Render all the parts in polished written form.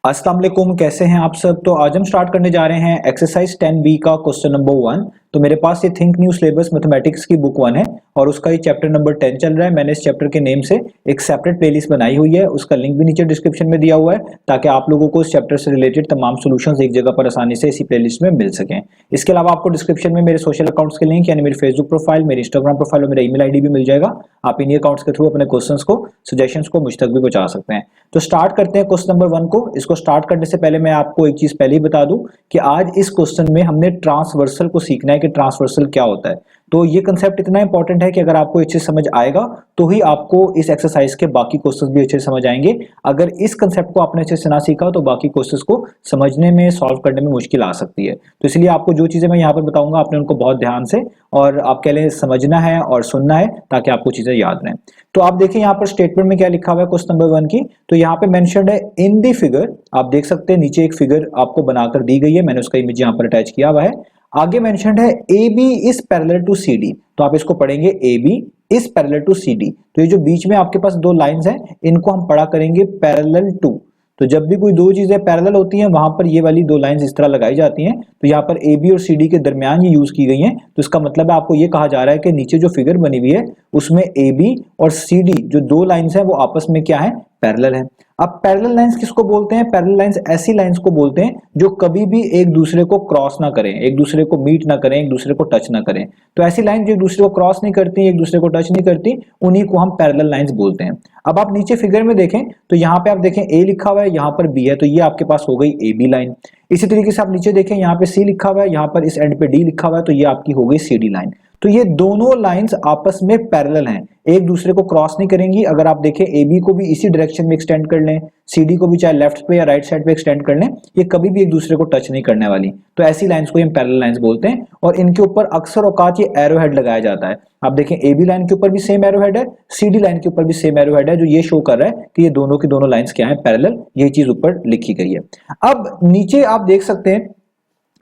अस्सलाम वालेकुम, कैसे हैं आप सब। तो आज हम स्टार्ट करने जा रहे हैं एक्सरसाइज 10B का क्वेश्चन नंबर 1। तो मेरे पास ये थिंक न्यू सिलेबस मैथमेटिक्स की बुक 1 है और उसका ये चैप्टर नंबर 10 चल रहा है। मैंने इस चैप्टर के नेम से एक सेपरेट प्लेलिस्ट बनाई हुई है, उसका लिंक भी नीचे डिस्क्रिप्शन में दिया हुआ है ताकि आप लोगों को इस चैप्टर से रिलेटेड तमाम सॉल्यूशंस एक जगह पर आसानी से इसी प्लेलिस्ट में मिल सकें। इसके अलावा आपको डिस्क्रिप्शन में मेरे सोशल अकाउंट्स के लिंक यानी मेरी फेसबुक प्रोफाइल, मेरी इंस्टाग्राम प्रोफाइल और मेरा ईमेल आईडी भी मिल जाएगा। आप इन्हीं अकाउंट्स के थ्रू अपने क्वेश्चंस को, सजेशंस को मुझ तक भी पहुंचा सकते हैं। तो स्टार्ट करते हैं क्वेश्चन नंबर 1 को। इसको स्टार्ट करने से पहले मैं आपको एक चीज पहले ही बता दूं कि आज इस क्वेश्चन में हमने ट्रांसवर्सल को सीखना है कि ट्रांसवर्सल क्या होता है। तो ये कंसेप्ट इतना इंपॉर्टेंट है कि अगर आपको अच्छे समझ आएगा तो ही आपको इस एक्सरसाइज के बाकी क्वेश्चंस भी अच्छे समझ आएंगे। अगर इस कंसेप्ट को आपने अच्छे से ना सीखा तो बाकी क्वेश्चंस को समझने में, सॉल्व करने में मुश्किल आ सकती है। तो इसलिए आपको जो चीजें मैं यहाँ पर बताऊंगा आपने उनको बहुत ध्यान से और आप कह लें समझना है और सुनना है ताकि आपको चीजें याद रहें। तो आप देखिए यहाँ पर स्टेटमेंट में क्या लिखा हुआ है क्वेश्चन नंबर 1 की। तो यहाँ पे मेंशन्ड है इन दी फिगर। आप देख सकते हैं नीचे एक फिगर आपको बनाकर दी गई है, मैंने उसका इमेज यहाँ पर अटैच किया हुआ है। आगे मेंशन्ड है A B is parallel to C D. तो आप इसको पढ़ेंगे A B is parallel to C D. तो ये जो बीच में आपके पास दो लाइंस हैं इनको हम पढ़ा करेंगे पैरेलल टू। तो जब भी कोई दो चीजें पैरेलल होती हैं वहां पर ये वाली दो लाइंस इस तरह लगाई जाती हैं। तो यहाँ पर ए बी और सी डी के दरमियान ये यूज की गई हैं। तो इसका मतलब है आपको ये कहा जा रहा है कि नीचे जो फिगर बनी हुई है उसमें ए बी और सी डी जो दो लाइंस हैं वो आपस में क्या है, पैरेलल है। अब पैरेलल लाइंस किसको बोलते हैं? पैरेलल लाइंस ऐसी लाइंस को बोलते हैं जो कभी भी एक दूसरे को क्रॉस ना करें, एक दूसरे को मीट ना करें, एक दूसरे को टच ना करें। तो ऐसी लाइन जो एक दूसरे को क्रॉस नहीं करती, एक दूसरे को टच नहीं करती, उन्हीं को हम पैरेलल लाइंस बोलते हैं। अब आप नीचे फिगर में देखें तो यहाँ पे आप देखें ए लिखा हुआ है, यहाँ पर बी है, तो ये आपके पास हो गई ए बी लाइन। इसी तरीके से आप नीचे देखें यहाँ पे सी लिखा हुआ है, यहाँ पर इस एंड पे डी लिखा हुआ है, तो ये आपकी हो गई सी डी लाइन। तो ये दोनों लाइंस आपस में पैरेलल हैं, एक दूसरे को क्रॉस नहीं करेंगी। अगर आप देखें ए बी को भी इसी डायरेक्शन में एक्सटेंड कर लें, सी डी को भी चाहे लेफ्ट पे या राइट साइड पे एक्सटेंड कर लें, ये कभी भी एक दूसरे को टच नहीं करने वाली। तो ऐसी लाइंस को हम पैरेलल लाइंस बोलते हैं और इनके ऊपर अक्सर औकात ये एरो हेड लगाया जाता है। आप देखें ए बी लाइन के ऊपर भी सेम एरो हेड है, सी डी लाइन के ऊपर भी सेम एरो हेड है, जो ये शो कर रहा है कि ये दोनों की दोनों लाइंस क्या है, पैरेलल। ये चीज ऊपर लिखी गई है। अब नीचे आप देख सकते हैं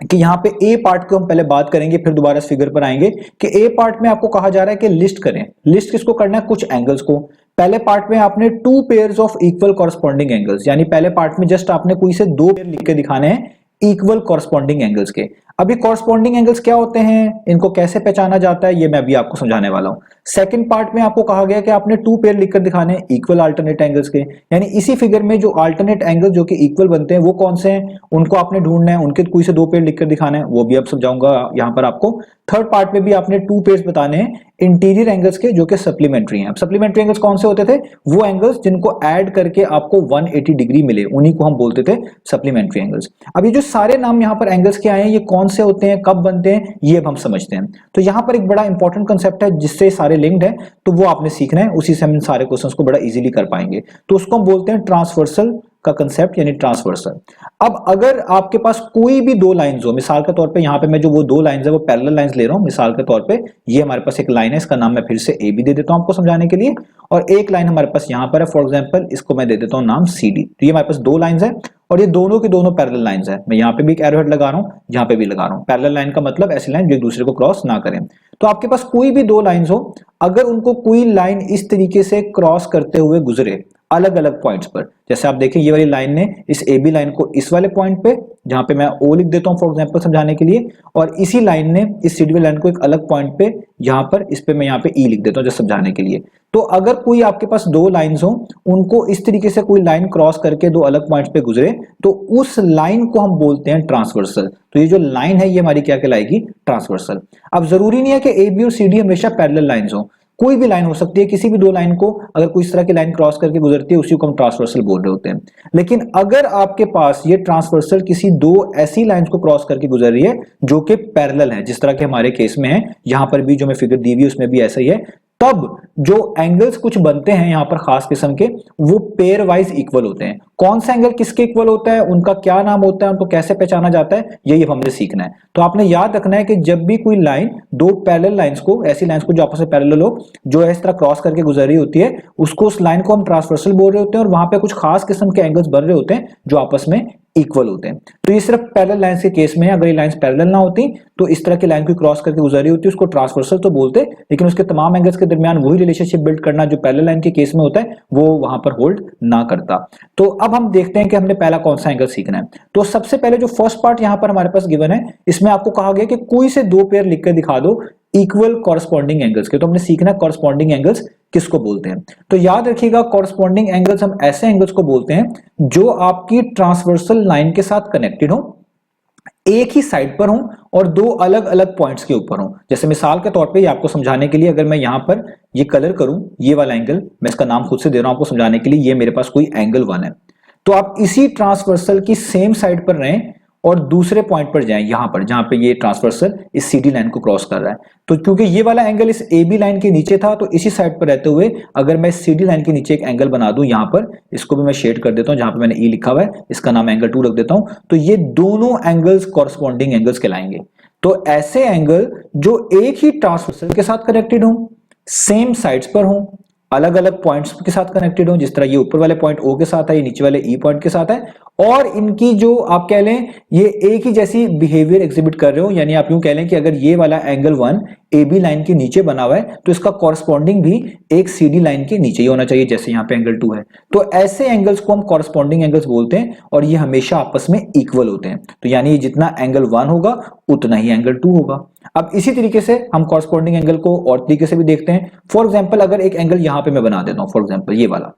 कि यहाँ पे ए पार्ट को हम पहले बात करेंगे फिर दोबारा इस फिगर पर आएंगे कि ए पार्ट में आपको कहा जा रहा है कि लिस्ट करें। लिस्ट किसको करना है? कुछ एंगल्स को। पहले पार्ट में आपने two pairs of equal corresponding angles, यानी पहले पार्ट में जस्ट आपने कोई से दो पेयर लिख के दिखाने हैं इक्वल कॉरस्पॉन्डिंग एंगल्स के। अभी कॉरस्पॉन्डिंग एंगल्स क्या होते हैं, इनको कैसे पहचाना जाता है, ये मैं अभी आपको समझाने वाला हूं। सेकंड पार्ट में आपको कहा गया कि आपने टू पेयर लिखकर दिखाने हैं इक्वल अल्टरनेट एंगल्स के, यानी इसी फिगर में जो अल्टरनेट एंगल जो कि इक्वल बनते हैं वो कौन से हैं, उनको आपने ढूंढना है, उनके कोई से दो पेयर लिखकर दिखाना है, वो भी अब समझाऊंगा यहां पर आपको। थर्ड पार्ट में भी आपने टू पेयर्स बताने हैं इंटीरियर एंगल्स के जो कि सप्लीमेंट्री हैं। अब सप्लीमेंट्री एंगल्स कौन से होते थे? वो एंगल्स जिनको ऐड करके आपको 180 डिग्री मिले, उन्हीं को हम बोलते थे सप्लीमेंट्री एंगल्स। अब ये जो सारे नाम यहाँ पर एंगल्स के आए हैं ये कौन से होते हैं, कब बनते हैं, ये अब हम समझते हैं। तो यहाँ पर एक बड़ा इंपॉर्टेंट कंसेप्ट है जिससे सारे लिंक्ड है, तो वो आपने सीखना है, उसी से हम इन सारे क्वेश्चंस को बड़ा इजीली कर पाएंगे। तो उसको हम बोलते हैं ट्रांसवर्सल का कंसेप्ट यानी ट्रांसवर्सल। अब अगर आपके पास कोई भी दो लाइंस हो, मिसाल के तौर पे यहाँ पे मैं जो वो दो लाइंस है वो पैरेलल लाइंस ले रहा हूँ। मिसाल के तौर पे ये हमारे पास एक लाइन है, इसका नाम मैं फिर से ए बी दे देता हूँ आपको समझाने के लिए, और एक लाइन हमारे पास यहाँ पर है, फॉर एग्जाम्पल इसको मैं दे देता हूँ नाम सी डी। तो ये हमारे पास दो लाइंस है और ये दोनों की दोनों पैरेलल लाइंस है। मैं यहाँ पे भी एक एरो हेड लगा रहा हूँ, यहाँ पे भी लगा रहा हूँ। पैरेलल लाइन का मतलब ऐसी लाइन जो एक दूसरे को क्रॉस ना करें। तो आपके पास कोई भी दो लाइंस हो, अगर उनको कोई लाइन इस तरीके से क्रॉस करते हुए गुजरे अलग अलग पॉइंट्स पर, जैसे आप देखें ये वाली लाइन ने इस ए बी लाइन को इस वाले पॉइंट पे, जहां पे मैं ओ लिख देता हूं फॉर एग्जांपल समझाने के लिए, और इसी लाइन ने इस सी डी लाइन को एक अलग पॉइंट पे, यहां पर इस पे मैं यहाँ पे ई लिख देता हूं जस्ट समझाने के लिए। तो अगर कोई आपके पास दो लाइंस हो, उनको इस तरीके से कोई लाइन क्रॉस करके दो अलग पॉइंट्स पे गुजरे, तो उस लाइन को हम बोलते हैं ट्रांसवर्सल। तो ये जो लाइन है ये हमारी क्या कहलाएगी? ट्रांसवर्सल। अब जरूरी नहीं है कि ए बी और सी डी हमेशा पैरेलल लाइंस हो, कोई भी लाइन हो सकती है, किसी भी दो लाइन को अगर कोई इस तरह की लाइन क्रॉस करके गुजरती है उसी को हम ट्रांसवर्सल बोल रहे होते हैं। लेकिन अगर आपके पास ये ट्रांसवर्सल किसी दो ऐसी लाइंस को क्रॉस करके गुजर रही है जो कि पैरेलल है, जिस तरह के हमारे केस में है, यहां पर भी जो मैं फिगर दी हुई है उसमें भी ऐसा ही है, तब जो एंगल्स कुछ बनते हैं यहां पर खास किस्म के, वो पेयर वाइज इक्वल होते हैं। कौन सा एंगल किसके इक्वल होता है, उनका क्या नाम होता है, उनको कैसे पहचाना जाता है, यही हमने सीखना है। तो आपने याद रखना है कि जब भी कोई लाइन दो पैरेलल लाइंस को, ऐसी लाइंस को जो आपस में पैरेलल हो, जो इस तरह क्रॉस करके गुजर रही होती है, उसको उस लाइन को हम ट्रांसवर्सल बोल रहे होते हैं और वहां पे कुछ खास किस्म के एंगल्स बन रहे होते हैं जो आपस में इक्वल होते हैं। तो ये सिर्फ पैरेलल लाइंस के केस में है। अगर ये लाइंस पैरेलल ना होती तो इस तरह की लाइन को क्रॉस करके गुजरी होती उसको ट्रांसवर्सल तो बोलते, लेकिन उसके तमाम एंगल्स के दरमियान वही रिलेशनशिप बिल्ड करना जो पैरेलल लाइन के केस में होता है वो वहां पर होल्ड ना करता। तो अब अब हम देखते हैं कि हमने पहला कौन सा एंगल सीखना है। तो सबसे पहले जो फर्स्ट पार्ट यहां पर हमारे पास गिवन है, इसमें आपको कहा गया कि कोई से दो पेयर लिख कर दिखा दो इक्वल कॉरस्पॉन्डिंग एंगल्स के। तो हमने सीखना है कॉरस्पॉन्डिंग एंगल्स किसको बोलते हैं। तो याद रखिएगा, कॉरस्पॉन्डिंग एंगल्स हम ऐसे एंगल्स को बोलते हैं जो आपकी ट्रांसवर्सल लाइन के साथ कनेक्टेड हो, एक ही साइड पर हूं और दो अलग अलग पॉइंट्स के ऊपर हूं। जैसे मिसाल के तौर पे ये आपको समझाने के लिए अगर मैं यहां पर ये कलर करूं, ये वाला एंगल, मैं इसका नाम खुद से दे रहा हूं आपको समझाने के लिए, ये मेरे पास कोई एंगल 1 है। तो आप इसी ट्रांसवर्सल की सेम साइड पर रहें और दूसरे पॉइंट पर जाएं, यहां पर जहां पे ये ट्रांसवर्सल इस सीडी लाइन को क्रॉस कर रहा है। तो क्योंकि ये वाला एंगल इस ए बी लाइन के नीचे था, तो इसी साइड पर रहते हुए अगर मैं इस सीडी लाइन के नीचे एक एंगल बना दूं, यहां पर इसको भी मैं शेड कर देता हूं, जहां पे मैंने ई लिखा हुआ है, इसका नाम एंगल 2 रख देता हूं। तो ये दोनों एंगल्स कॉरस्पॉन्डिंग एंगल्स कहलाएंगे। तो ऐसे एंगल जो एक ही ट्रांसवर्सल के साथ कनेक्टेड हो, सेम साइड्स पर हो, अलग अलग पॉइंट्स के साथ कनेक्टेड हो, जिस तरह ये ऊपर वाले पॉइंट ओ के साथ है, ये नीचे वाले ई पॉइंट के साथ है, और इनकी जो आप कह लें ये एक ही जैसी बिहेवियर एग्जिबिट कर रहे हो। यानी आप यूं कह लें कि अगर ये वाला एंगल 1 ए बी लाइन के नीचे बना हुआ है, तो इसका कॉरस्पॉन्डिंग भी एक सी डी लाइन के नीचे ही होना चाहिए, जैसे यहाँ पे एंगल 2 है। तो ऐसे एंगल्स को हम कॉरस्पॉन्डिंग एंगल्स बोलते हैं और ये हमेशा आपस में इक्वल होते हैं। तो यानी जितना एंगल 1 होगा उतना ही एंगल 2 होगा। अब इसी तरीके से हम कॉरस्पॉन्डिंग एंगल को और तरीके से भी देखते हैं। फॉर एग्जाम्पल अगर एक एंगल यहां पे मैं बना देता हूं, फॉर एग्जाम्पल ये वाला,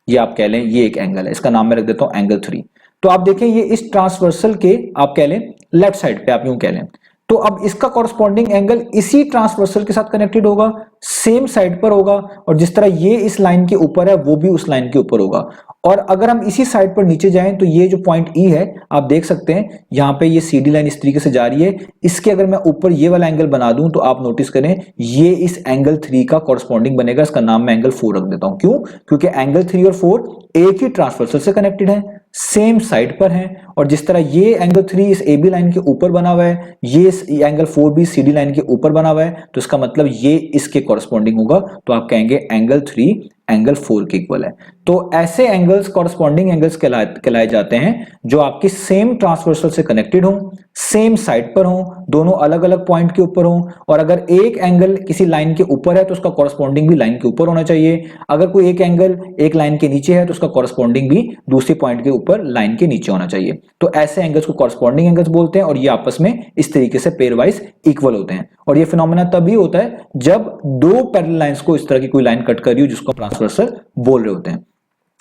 ये आप कह लें ये एक एंगल है, इसका नाम मैं रख देता हूं एंगल 3। तो आप देखें ये इस ट्रांसवर्सल के आप कह लें लेफ्ट साइड पे, आप यूं कह लें। तो अब इसका कॉरस्पॉन्डिंग एंगल इसी ट्रांसवर्सल के साथ कनेक्टेड होगा, सेम साइड पर होगा, और जिस तरह ये इस लाइन के ऊपर है वो भी उस लाइन के ऊपर होगा। और अगर हम इसी साइड पर नीचे जाएं तो ये जो पॉइंट ई है, आप देख सकते हैं यहां पे ये सीडी लाइन इस तरीके से जा रही है। इसके अगर मैं ऊपर ये वाला एंगल बना दूं तो आप नोटिस करें ये इस एंगल 3 का कॉरस्पॉन्डिंग बनेगा। इसका नाम मैं एंगल 4 रख देता हूं। क्यों? क्योंकि एंगल 3 और 4 एक ही ट्रांसवर्सल से कनेक्टेड है, सेम साइड पर है, और जिस तरह ये एंगल 3 इस ए बी लाइन के ऊपर बना हुआ है, ये एंगल 4 भी सी डी लाइन के ऊपर बना हुआ है, तो इसका मतलब ये इसके कॉरस्पॉन्डिंग होगा। तो आप कहेंगे एंगल 3 एंगल 4 के इक्वल है। तो ऐसे एंगल्स कॉरस्पॉन्डिंग एंगल्स कहलाए जाते हैं जो आपकी सेम ट्रांसवर्सल से कनेक्टेड हो, सेम साइड पर हो, दोनों अलग अलग पॉइंट के ऊपर हो, और अगर एक एंगल किसी लाइन के ऊपर है तो उसका कॉरस्पॉन्डिंग भी लाइन के ऊपर होना चाहिए। अगर कोई एक एंगल एक लाइन के नीचे है तो उसका कॉरस्पॉन्डिंग भी दूसरे पॉइंट के ऊपर लाइन के नीचे होना चाहिए। तो ऐसे एंगल्स को कॉरस्पॉन्डिंग एंगल्स बोलते हैं और ये आपस में इस तरीके से पेयर वाइज इक्वल होते हैं। और ये फिनोमेना तभी होता है जब दो पैरेलल लाइंस को इस तरह की कोई लाइन कट कर रही हो, जिसको ट्रांसवर्सल बोल रहे होते हैं।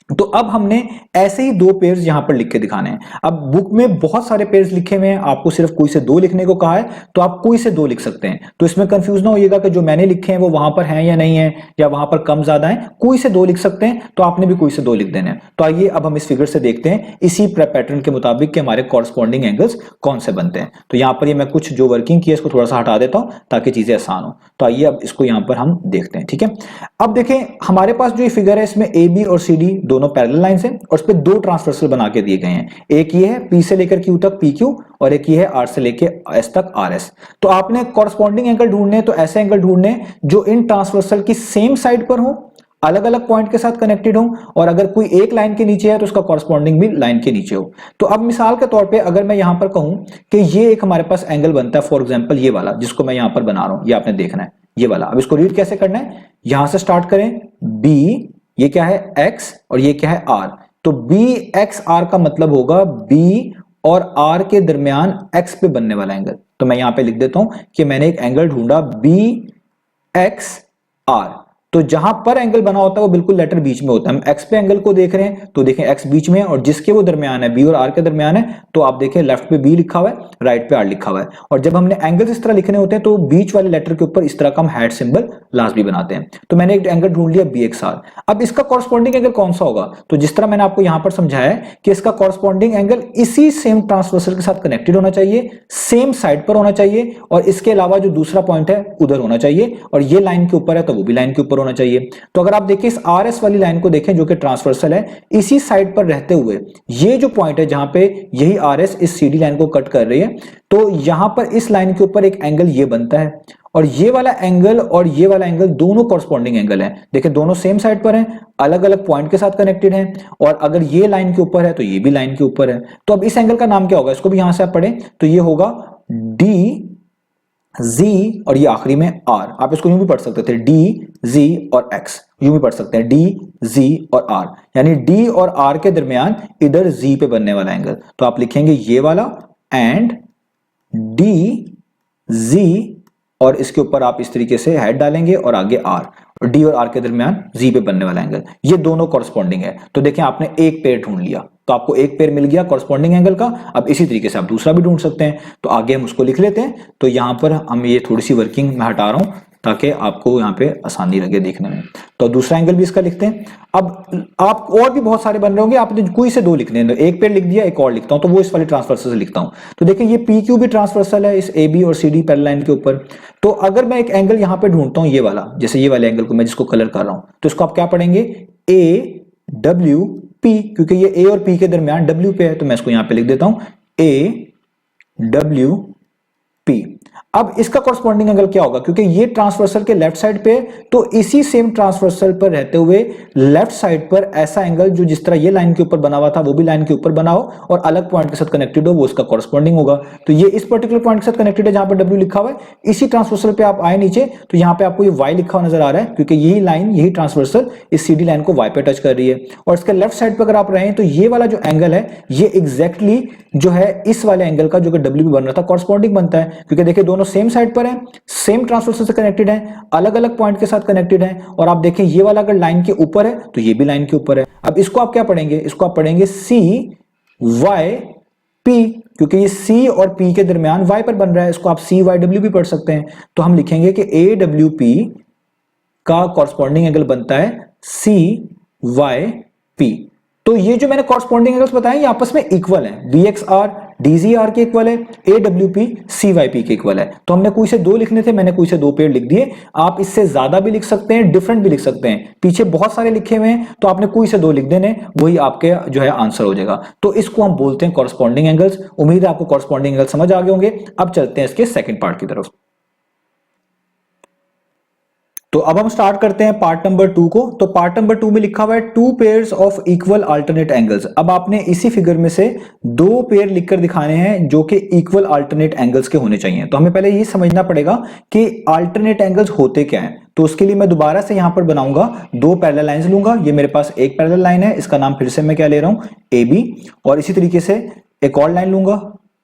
तो अब हमने ऐसे ही दो पेयर्स यहां पर लिख के दिखाने हैं। अब बुक में बहुत सारे पेयर्स लिखे हुए हैं, आपको सिर्फ कोई से दो लिखने को कहा है, तो आप कोई से दो लिख सकते हैं। तो इसमें कंफ्यूज ना होइएगा कि जो मैंने लिखे हैं वो वहां पर हैं या नहीं है, या वहां पर कम ज्यादा है। कोई से दो लिख सकते हैं, तो आपने भी कोई से दो लिख देने हैं। तो आइए अब हम इस फिगर से देखते हैं इसी पैटर्न के मुताबिक कि हमारे कॉरस्पॉन्डिंग एंगल्स कौन से बनते हैं। तो यहां पर ये मैं कुछ जो वर्किंग की है इसको थोड़ा सा हटा देता हूं ताकि चीजें आसान हो। तो आइए अब इसको यहां पर हम देखते हैं। ठीक है, अब देखें हमारे पास जो ये फिगर है इसमें ए बी और सी डी दोनों पैरेलल लाइंस हैं और इस पे दो ट्रांसवर्सल बना के दिए गए हैं। एक ये है पी से लेकर क्यू तक पी क्यू, और एक ये है आर से लेकर एस तक आर एस। तो आपने कॉरस्पॉन्डिंग एंगल ढूंढने, तो ऐसे एंगल ढूंढने जो इन ट्रांसवर्सल की सेम साइड पर हो, अलग अलग पॉइंट के साथ कनेक्टेड हो, और अगर कोई एक लाइन के नीचे है तो उसका कॉरस्पॉन्डिंग भी लाइन के नीचे हो। तो अब मिसाल के तौर पे अगर मैं यहां पर कहूं कि ये एक हमारे पास एंगल बनता है, फॉर एग्जांपल ये वाला जिसको मैं यहां पर बना रहा हूं, ये आपने देखना है ये वाला। अब इसको रीड कैसे करना है, यहां से स्टार्ट करें, बी ये क्या है एक्स और ये क्या है आर। तो बी एक्स आर का मतलब होगा बी और आर के दरमियान एक्स पे बनने वाला एंगल। तो मैं यहां पे लिख देता हूं कि मैंने एक एंगल ढूंढा बी एक्स आर। तो जहां पर एंगल बना होता है वो बिल्कुल लेटर बीच में होता है। हम एक्स पे एंगल को देख रहे हैं तो देखें एक्स बीच में है, और जिसके वो दरमियान है बी और आर के दरमियान है, तो आप देखें लेफ्ट पे बी लिखा हुआ है, राइट पे आर लिखा हुआ है। और जब हमने एंगल्स इस तरह लिखने होते हैं तो बीच वाले लेटर के ऊपर इस तरह का हम हैट सिंबल लाजमी बनाते हैं। तो मैंने एक एंगल ढूंढ लिया बी एक्स आर। अब इसका कॉरस्पॉन्डिंग एंगल कौन सा होगा, तो जिस तरह मैंने आपको यहां पर समझाया है कि इसका कॉरस्पॉन्डिंग एंगल इसी सेम ट्रांसवर्सल के साथ कनेक्टेड होना चाहिए, सेम साइड पर होना चाहिए, और इसके अलावा जो दूसरा पॉइंट है उधर होना चाहिए, और ये लाइन के ऊपर है तो वो भी लाइन के ऊपर होना चाहिए। तो अगर आप देखिए इस आर एस वाली लाइन को देखें जो कि ट्रांसवर्सल है, इसी साइड पर रहते हुए ये जो पॉइंट है जहां पे यही आर एस इस सीडी लाइन को कट कर रही है, तो यहां पर इस लाइन के ऊपर एक एंगल ये बनता है, और ये वाला एंगल और ये वाला एंगल दोनों कॉरस्पॉन्डिंग एंगल हैं। देखिए दोनों सेम साइड पर हैं, अलग अलग पॉइंट के साथ कनेक्टेड हैं, और अगर ये लाइन के ऊपर है तो ये भी लाइन के ऊपर है। तो अब इस एंगल का नाम क्या होगा, इसको भी यहां से आप पढ़ें तो ये होगा डी Z और ये आखिरी में R, आप इसको यूं भी पढ़ सकते थे D Z और X, यूं भी पढ़ सकते हैं D Z और R, यानी D और R के दरमियान इधर Z पे बनने वाला एंगल, तो आप लिखेंगे ये वाला एंड D Z और इसके ऊपर आप इस तरीके से हेड डालेंगे और आगे R, और D और R के दरमियान Z पे बनने वाला एंगल, ये दोनों कॉरस्पॉन्डिंग है। तो देखें आपने एक पेयर ढूंढ लिया, तो आपको एक पेयर मिल गया कॉरस्पॉन्डिंग एंगल का। अब इसी तरीके से आप दूसरा भी ढूंढ सकते हैं, तो आगे हम उसको लिख लेते हैं। तो यहां पर हम ये थोड़ी सी वर्किंग में हटा रहा हूं ताकि आपको यहाँ पे आसानी लगे देखने में। तो दूसरा एंगल भी इसका लिखते हैं। अब आप और भी बहुत सारे बन रहे होंगे, आपने कोई से दो लिखने हैं, एक पेयर लिख दिया, एक और लिखता हूं, तो वो इस वाले ट्रांसवर्सल से लिखता हूं। तो देखिए ये पी क्यू भी ट्रांसवर्सल है इस ए बी और सी डी पैरेलल लाइन के ऊपर। तो अगर मैं एक एंगल यहाँ पे ढूंढता हूं, ये वाला, जैसे ये वाले एंगल को मैं जिसको कलर कर रहा हूं, तो इसको आप क्या पढ़ेंगे, ए डब्ल्यू पी, क्योंकि ये ए और पी के दरमियान डब्ल्यू पे है, तो मैं इसको यहां पे लिख देता हूं ए डब्ल्यू पी। अब इसका कॉरस्पॉन्डिंग एंगल क्या होगा, क्योंकि ये ट्रांसवर्सल के लेफ्ट साइड पे, तो इसी सेम ट्रांसवर्सल पर रहते हुए लेफ्ट साइड पर ऐसा एंगल जो जिस तरह ये लाइन के ऊपर बना हुआ था वो भी लाइन के ऊपर बना हो और अलग पॉइंट के साथ कनेक्टेड हो, वो इसका कॉरस्पॉन्डिंग होगा। तो ये इस पर्टिकुलर पॉइंट के साथ कनेक्टेड है जहां पर डब्ल्यू लिखा हुआ है। इसी ट्रांसवर्सल पे आप आए नीचे, तो यहां पे आपको ये वाई लिखा हुआ नजर आ रहा है, क्योंकि यही लाइन, यही ट्रांसवर्सल इस सीडी लाइन को वाई पे टच कर रही है। और इसके लेफ्ट साइड पर अगर आप रहे तो ये वाला जो एंगल है ये एग्जैक्टली जो है इस वाले एंगल का जो कि डब्ल्यू बन रहा था कॉरस्पॉन्डिंग बनता है, क्योंकि देखिए दोनों सेम साइड पर है, सेम ट्रांसवर्सल से कनेक्टेड है, अलग अलग पॉइंट के साथ कनेक्टेड है। और आप देखें ये वाला अगर लाइन के ऊपर है तो ये भी लाइन के ऊपर है। अब इसको आप क्या पढ़ेंगे, इसको आप पढ़ेंगे सी वाई पी, क्योंकि ये सी और पी के दरमियान वाई पर बन रहा है, इसको आप सी वाई डब्ल्यू भी पढ़ सकते हैं। तो हम लिखेंगे कि ए डब्ल्यू पी का कॉरस्पॉन्डिंग एंगल बनता है सी वाई पी। तो ये जो मैंने कॉरस्पॉन्डिंग एंगल्स बताए ये आपस में इक्वल है, B X R D G R के इक्वल है, A W P C Y P के इक्वल है। तो हमने कोई से दो लिखने थे, मैंने कोई से दो पेयर लिख दिए। आप इससे ज्यादा भी लिख सकते हैं, डिफरेंट भी लिख सकते हैं, पीछे बहुत सारे लिखे हुए हैं, तो आपने कोई से दो लिख देने, वही आपके जो है आंसर हो जाएगा। तो इसको हम बोलते हैं कॉरस्पॉन्डिंग एंगल्स। उम्मीद है आपको कॉरस्पॉन्डिंग एंगल समझ आ गए होंगे। अब चलते हैं इसके सेकंड पार्ट की तरफ। तो अब हम स्टार्ट करते हैं पार्ट नंबर 2 को। तो पार्ट नंबर 2 में लिखा हुआ है two pairs of equal alternate angles. अब आपने इसी फिगर में से दो पेयर लिखकर दिखाने हैं जो कि इक्वल अल्टरनेट एंगल्स के होने चाहिए। तो हमें पहले ये समझना पड़ेगा कि अल्टरनेट एंगल्स होते क्या हैं। तो उसके लिए मैं दोबारा से यहां पर बनाऊंगा दो पैरेलल लाइंस लूंगा। ये मेरे पास एक पैरेलल लाइन है, इसका नाम फिर से मैं क्या ले रहा हूं, ए बी। और इसी तरीके से एक और लाइन लूंगा,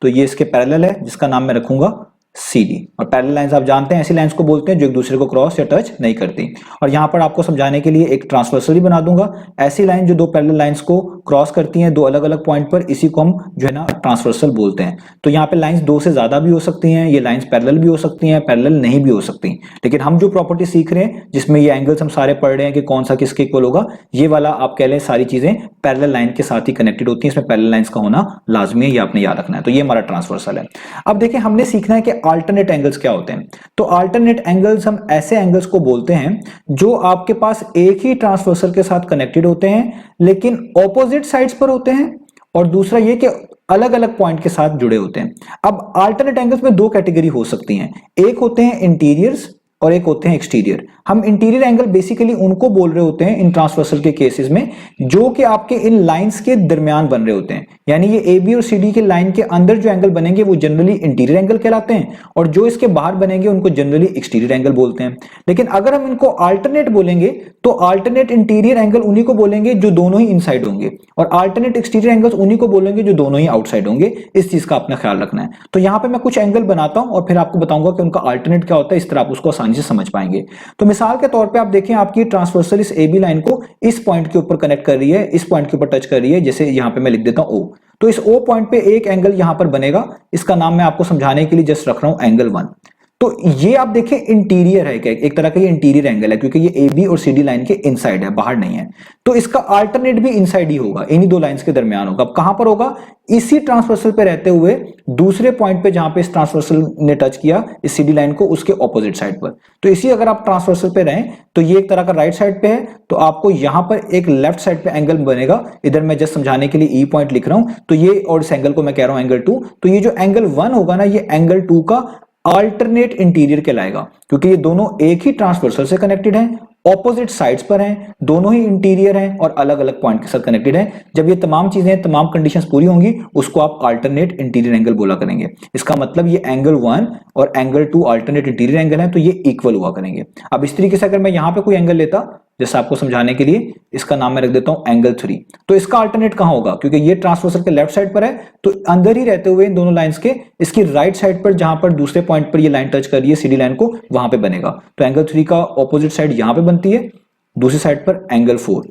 तो ये इसके पैरेलल है जिसका नाम मैं रखूंगा सी डी। और पैरेलल लाइंस आप जानते हैं ऐसी लाइंस को बोलते हैं जो एक दूसरे को क्रॉस या टच नहीं करती। और यहां पर आपको समझाने के लिए एक ट्रांसवर्सल ही बना दूंगा। ऐसी लाइन जो दो पैरेलल लाइंस को क्रॉस करती हैं दो अलग अलग पॉइंट पर, इसी को हम जो है ना ट्रांसवर्सल बोलते हैं। तो यहाँ पे लाइंस दो से ज्यादा भी हो सकती हैं, ये लाइंस पैरेलल भी हो सकती हैं, पैरेलल नहीं भी हो सकती। लेकिन हम जो प्रॉपर्टी सीख रहे हैं जिसमें ये एंगल्स हम सारे पढ़ रहे हैं कि कौन सा किसके इक्वल होगा, ये वाला आप कह लें सारी चीजें पैरेलल लाइन के साथ ही कनेक्टेड होती हैं। इसमें पैरेलल लाइंस का होना लाजमी है, ये आपने याद रखना है। तो ये हमारा ट्रांसवर्सल है। अब देखिए हमने सीखना है कि अल्टरनेट एंगल्स क्या होते हैं। तो अल्टरनेट एंगल्स हम ऐसे एंगल्स को बोलते हैं जो आपके पास एक ही ट्रांसवर्सल के साथ कनेक्टेड होते हैं लेकिन ऑपोजिट साइड्स पर होते हैं, और दूसरा ये कि अलग अलग पॉइंट के साथ जुड़े होते हैं। अब अल्टरनेट एंगल्स में दो कैटेगरी हो सकती हैं, एक होते हैं इंटीरियर्स और एक होते हैं एक्सटीरियर। हम इंटीरियर एंगल बेसिकली उनको बोल रहे होते हैं इन ट्रांसवर्सल के केसेस में जो कि आपके इन लाइंस के दरमियान बन रहे होते हैं। यानी ये ए बी और सी डी के लाइन के अंदर जो एंगल बनेंगे वो जनरली इंटीरियर एंगल कहलाते हैं, और जो इसके बाहर बनेंगे उनको जनरली एक्सटीरियर एंगल बोलते हैं। लेकिन अगर हम इनको अल्टरनेट बोलेंगे तो अल्टरनेट इंटीरियर एंगल उन्हीं को बोलेंगे जो दोनों ही इनसाइड होंगे, और अल्टरनेट एक्सटीरियर एंगल्स उन्हीं को बोलेंगे जो दोनों ही आउटसाइड होंगे। इस चीज का अपना ख्याल रखना है। तो यहां पे मैं कुछ एंगल बनाता हूं और फिर आपको बताऊंगा कि उनका अल्टरनेट क्या होता है, इस तरह आप उसको आसानी से समझ पाएंगे। तो मिसाल के तौर पे आप देखें आपकी ट्रांसवर्सल इस ए बी लाइन को इस पॉइंट के ऊपर कनेक्ट कर रही है, इस पॉइंट के ऊपर टच कर रही है, जैसे यहां पे मैं लिख देता हूं ओ। तो इस ओ पॉइंट पे एक एंगल यहां पर बनेगा, इसका नाम मैं आपको समझाने के लिए जस्ट रख रहा हूं एंगल 1। तो ये आप देखें इंटीरियर है, एक तरह का ये इंटीरियर एंगल है क्योंकि ये ए बी और सी डी लाइन के इनसाइड है, बाहर नहीं है। तो इसका अल्टरनेट भी इनसाइड ही होगा, इन्हीं दो लाइंस के दरमियान होगा। अब कहां पर होगा, इसी ट्रांसवर्सल पे रहते हुए दूसरे पॉइंट पे जहां पे इस ट्रांसवर्सल ने टच किया इस सी डी लाइन को, उसके ऑपोजिट साइड पर। तो इसी अगर आप ट्रांसवर्सल पे रहें तो ये एक तरह का राइट साइड पे है, तो आपको यहां पर एक लेफ्ट साइड पे एंगल बनेगा। इधर मैं जस्ट समझाने के लिए ई पॉइंट लिख रहा हूं, तो ये और इस एंगल को मैं कह रहा हूं एंगल 2। तो ये जो एंगल 1 होगा ना, ये एंगल 2 का अल्टरनेट इंटीरियर कहलाएगा, क्योंकि ये दोनों एक ही ट्रांसवर्सल से कनेक्टेड हैं, ऑपोजिट साइड्स पर हैं, दोनों ही इंटीरियर हैं और अलग अलग पॉइंट के साथ कनेक्टेड हैं। जब ये तमाम चीजें, तमाम कंडीशंस पूरी होंगी, उसको आप अल्टरनेट इंटीरियर एंगल बोला करेंगे। इसका मतलब ये एंगल 1 और एंगल 2 अल्टरनेट इंटीरियर एंगल है, तो ये इक्वल हुआ करेंगे। अब इस तरीके से अगर मैं यहां पे कोई एंगल लेता, जैसे आपको समझाने के लिए इसका नाम मैं रख देता हूं एंगल 3, तो इसका अल्टरनेट कहां होगा, क्योंकि ये ट्रांसवर्सल के लेफ्ट साइड पर है, तो अंदर ही रहते हुए इन दोनों लाइंस के इसकी राइट साइड पर, जहां पर दूसरे पॉइंट पर ये लाइन टच कर रही है सीडी लाइन को, वहां पे बनेगा। तो एंगल 3 का ऑपोजिट साइड यहां पे बनती है, दूसरी साइड पर एंगल 4,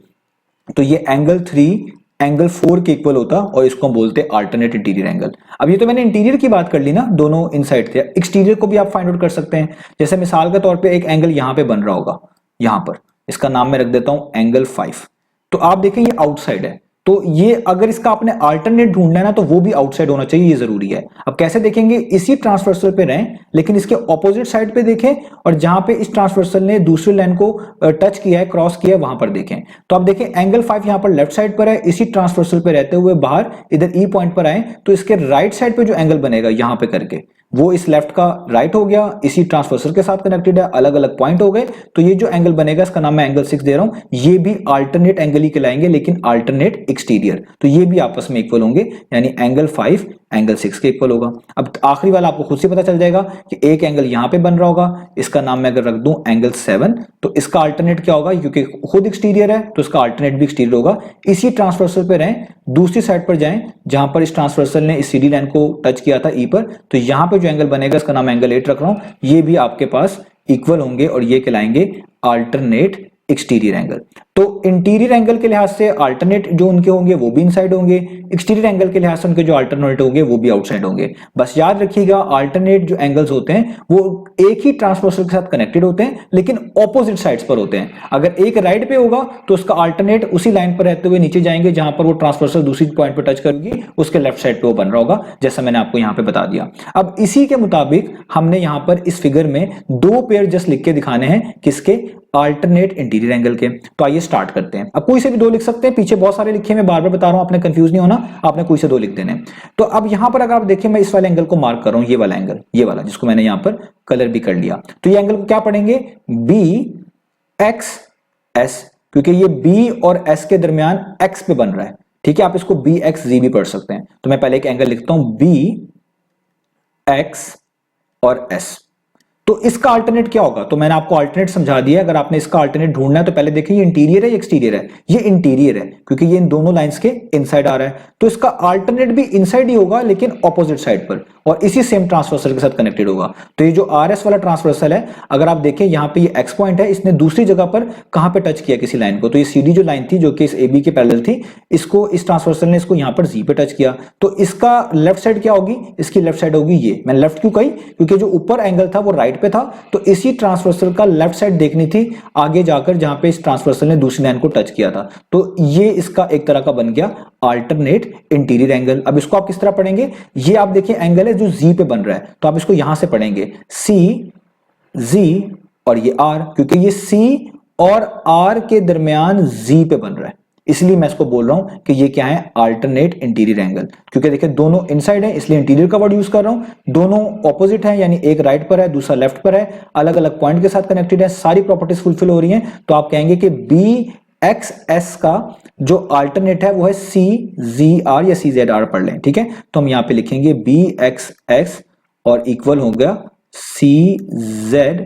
तो ये एंगल 3 एंगल 4 के इक्वल होता और इसको हम बोलते हैं अल्टरनेट इंटीरियर एंगल। अब ये तो मैंने इंटीरियर की बात कर ली ना, दोनों इनसाइड थे। एक्सटीरियर को भी आप फाइंड आउट कर सकते हैं। जैसे मिसाल के तौर पे एक एंगल यहां पे बन रहा होगा, यहां पर, इसका नाम मैं रख देता हूं एंगल 5, तो आप देखें ये आउटसाइड है, तो ये अगर इसका आपने अल्टरनेट ढूंढना है ना, तो वो भी आउटसाइड होना चाहिए, ये जरूरी है। अब कैसे देखेंगे, इसी ट्रांसवर्सल पे रहें लेकिन इसके ऑपोजिट साइड पे देखें, और जहां पे इस ट्रांसवर्सल ने दूसरी लाइन को टच किया है, क्रॉस किया है, वहां पर देखें। तो आप देखें एंगल 5 यहां पर लेफ्ट साइड पर है, इसी ट्रांसवर्सल पे रहते हुए बाहर इधर ई पॉइंट पर आए, तो इसके राइट साइड पे जो एंगल बनेगा यहां पे करके, वो इस लेफ्ट का राइट हो गया, इसी ट्रांसवर्सल के साथ कनेक्टेड है, अलग अलग पॉइंट हो गए, तो ये जो एंगल बनेगा इसका नाम मैं एंगल 6 दे रहा हूं। ये भी अल्टरनेट एंगल ही कहलाएंगे, लेकिन अल्टरनेट एक्सटीरियर, तो ये भी आपस में इक्वल होंगे, यानी एंगल 5 एंगल 6 के इक्वल होगा। अब आखिरी वाला आपको खुद से पता चल जाएगा कि एक एंगल यहां पे बन रहा होगा, इसका नाम मैं अगर रख दूं एंगल 7, तो इसका अल्टरनेट क्या होगा, क्योंकि खुद एक्सटीरियर है तो इसका अल्टरनेट भी एक्सटीरियर होगा। इसी ट्रांसवर्सल पे रहें, दूसरी साइड पर जाएं जहां पर इस ट्रांसवर्सल ने इस सीडी लाइन को टच किया था ई पर, तो यहां पे जो एंगल बनेगा इसका नाम एंगल 8 रख रहा हूं, ये भी आपके पास इक्वल होंगे और ये कहलाएंगे अल्टरनेट एक्सटीरियर एंगल। तो इंटीरियर एंगल के लिहाज से अल्टरनेट जो उनके होंगे वो भी इनसाइड होंगे, एक्सटीरियर एंगल के लिहाज से उनके जो अल्टरनेट होंगे वो भी आउटसाइड होंगे। बस याद रखिएगा, अल्टरनेट जो एंगल्स होते हैं वो एक ही ट्रांसवर्सल के साथ कनेक्टेड होते हैं, लेकिन ऑपोजिट साइड्स पर होते हैं। अगर एक राइट पे होगा तो उसका अल्टरनेट उसी लाइन पर रहते हुए नीचे जाएंगे, जहां पर वो ट्रांसवर्सल दूसरी पॉइंट पर टच करेगी, उसके लेफ्ट साइड पे वो बन रहा होगा, जैसा मैंने आपको यहां पे बता दिया। अब इसी के मुताबिक हमने यहां पर इस फिगर में 2 पेयर जस्ट लिख के दिखाने हैं, किसके, अल्टरनेट इंटीरियर एंगल के। तो आइए स्टार्ट करते हैं। अब कोई से भी 2 लिख सकते हैं, पीछे बहुत सारे लिखे, मैं बार बार बता रहा हूं, आपने कंफ्यूज नहीं होना, आपने कोई से 2 लिख देने। तो अब यहां पर अगर आप देखें, मैं इस वाले एंगल को मार्क कर रहा हूं, ये वाला एंगल, ये वाला जिसको मैंने यहां पर कलर भी कर लिया, तो ये एंगल को क्या पढ़ेंगे, बी एक्स एस, क्योंकि ये बी और एस के दरमियान एक्स पे बन रहा है, ठीक है। आप इसको बी एक्स जी भी पढ़ सकते हैं। तो मैं पहले एक एंगल लिखता हूं बी एक्स और एस। तो इसका अल्टरनेट क्या होगा, तो मैंने आपको अल्टरनेट समझा दिया। अगर आपने इसका अल्टरनेट ढूंढना है तो पहले देखिए ये इंटीरियर है या एक्सटीरियर है, ये इंटीरियर है, क्योंकि ये इन दोनों लाइंस के इनसाइड आ रहा है, तो इसका अल्टरनेट भी इनसाइड ही होगा, लेकिन ऑपोजिट साइड पर, और इसी सेम ट्रांसवर्सल के साथ कनेक्टेड होगा। तो ये जो आरएस वाला ट्रांसवर्सल है, अगर आप देखें यहाँ पे ये एक्स पॉइंट है, इसने दूसरी जगह पर कहां पे टच किया किसी लाइन को, तो ये सीडी जो लाइन थी जो कि इस एबी के पैरेलल थी, इसको इस ट्रांसवर्सल ने इसको यहां पर जी पे टच किया, तो इसका लेफ्ट साइड क्या होगी, इसकी लेफ्ट साइड होगी ये। मैंने लेफ्ट क्यों कही, क्योंकि जो ऊपर एंगल था वो राइट पे था, तो इसी ट्रांसवर्सल का लेफ्ट साइड देखनी थी आगे जाकर, जहां पे इस ट्रांसवर्सल ने दूसरी लाइन को टच किया था, तो ये इसका एक तरह का बन गया अल्टरनेट इंटीरियर एंगल। अब इसको आप किस तरह पढ़ेंगे, ये आप देखिए एंगल है जो जी पे बन रहा है, तो आप इसको यहां से पढ़ेंगे सी जी और ये आर, क्योंकि ये सी और आर के दरमियान जी पे बन रहा है, इसलिए मैं इसको बोल रहा हूं कि ये क्या है, अल्टरनेट इंटीरियर एंगल। क्योंकि देखिए दोनों इनसाइड है, इसलिए इंटीरियर का वर्ड यूज कर रहा हूं। दोनों ऑपोजिट है, यानी एक राइट पर है, दूसरा लेफ्ट पर है, अलग अलग पॉइंट के साथ कनेक्टेड है, सारी प्रॉपर्टीज फुलफिल हो रही हैं, तो आप कहेंगे कि बी एक्स एस का जो अल्टरनेट है वो है सी जी आर या सी जेड आर पढ़ लें, ठीक है। तो हम यहां पे लिखेंगे बी एक्स एक्स और इक्वल हो गया सी जेड